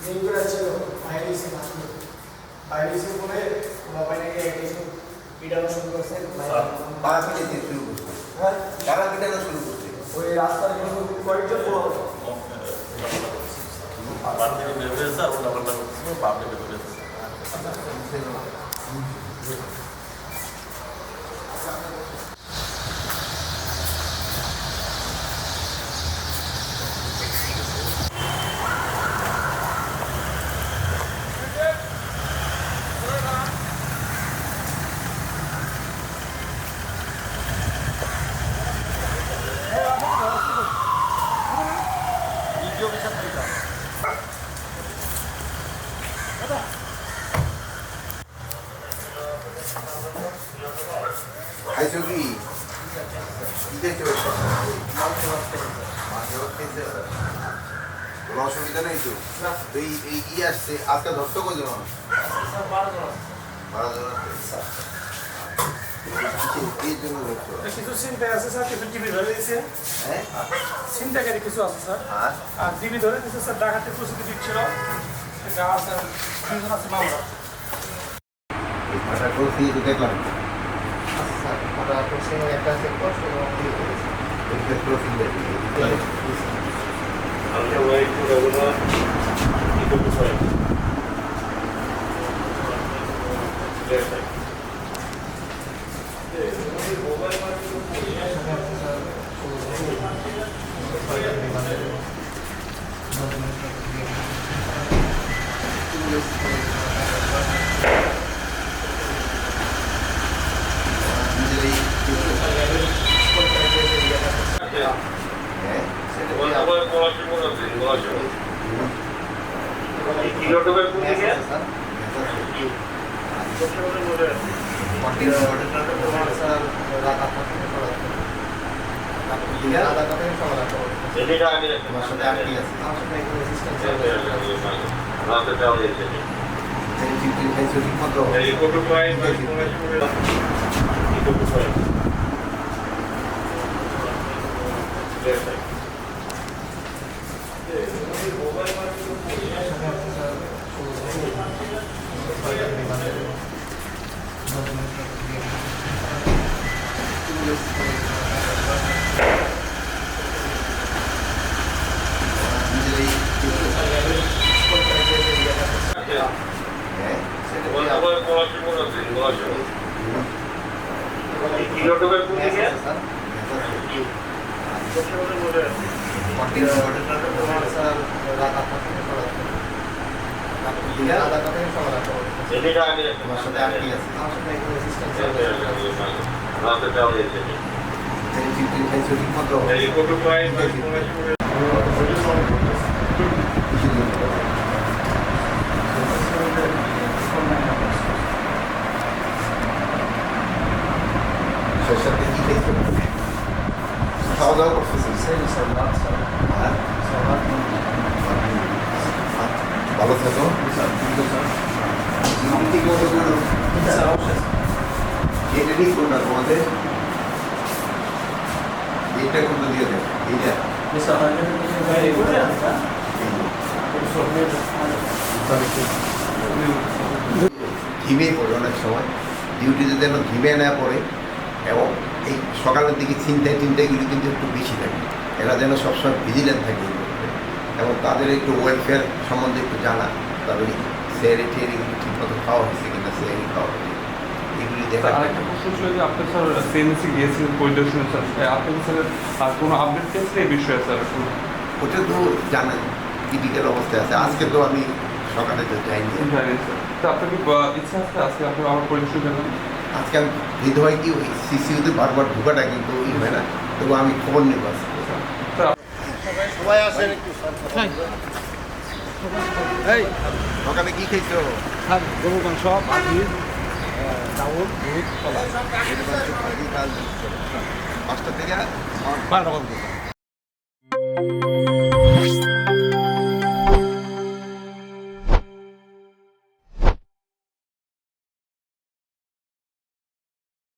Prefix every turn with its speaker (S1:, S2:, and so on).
S1: যেগুলো ছিল বাইরে এসে মাত্র বাইরে এসে বলে বাবা নাকি কিছু পিটানো শুরু করছে
S2: কারা পিটাতে শুরু করছে?
S1: হ্যাঁ
S2: কারা পিটানো শুরু করছে?
S1: ওই রাস্তার কয়েকজন বড়
S3: পাবলিকে বেরোয় এসে আর ওটা পাল্টা করতেছিল পাবলিকে বেরোয় এসে
S2: খাইছো কি? কোনো অসুবিধা নেই তো? এই এই ই আসছে আজকে ধরতো কজন? 12 জন আসছে। এই জন্য ধরতো?
S1: কিছু চিন্তায় আছে স্যার কিছু টিভি ধরে দিয়েছে
S2: হ্যাঁ?
S1: চিন্তাকারী কিছু আছে স্যার
S2: আর
S1: আর টিভি ধরে দিয়েছে স্যার ডাকাতের প্রস্তুতি দিচ্ছিল এটা আছে দুজন আছে মামলা
S2: এই ভাষা করছি তো দেখলাম।
S1: স্যার ওটা করছে একটা চেক করছে
S3: আমরা ওই পুরোগুলো কি করতে পারি
S2: খাওয়া দাওয়া করতেছি। ভালো থাকো। এটা ঠিক কোনটা তোমাদের? এইটা কোনটা দিয়ে দেয়? এইটা ঘিমে পড়ে অনেক সময় ডিউটিতে যেন ঘিমে নেওয়া পড়ে এবং এই সকালের দিকে চিন্তাগুলি কিন্তু একটু বেশি থাকে। এরা যেন সবসময় ভিজিলেন্ট থাকে এবং তাদের একটু ওয়েলফেয়ার সম্বন্ধে একটু জানা, তারপরে সেয়ারি টেয়ারিগুলি ঠিকমতো খাওয়া হয়েছে কিনা, সেয়ারি খাওয়া হয়েছে এগুলি দেখা।
S4: আরেকটা প্রশ্ন ছিল যে আপনি স্যার সিএনসি গিয়েছিলেন পরিদর্শনে স্যার, আপনি স্যার আর কোনো আপডেট পেয়েছেন এই বিষয়ে স্যার?
S2: ওটা তো জানেন ক্রিটিক্যাল অবস্থায় আছে। আজকে তো আমি সকালে তো যাইনি।
S4: জানি স্যার। তো আপনার কি ইচ্ছা আছে আজকে আপনি আমার পরিদর্শন দেবেন?
S2: আজকে আমি ভিড় হয় কি ওই সিসিউতে বারবার ঢোকাটা কিন্তু ওই হয় না, তবু আমি খবর নেব আজকে।
S1: সবাই আসেন একটু এই
S2: সকালে কি খেয়েছো?
S1: স্যার গরু মাংস ভাজি চাউল দুধ কলা
S2: 5টা থেকে
S1: 12টা পর্যন্ত।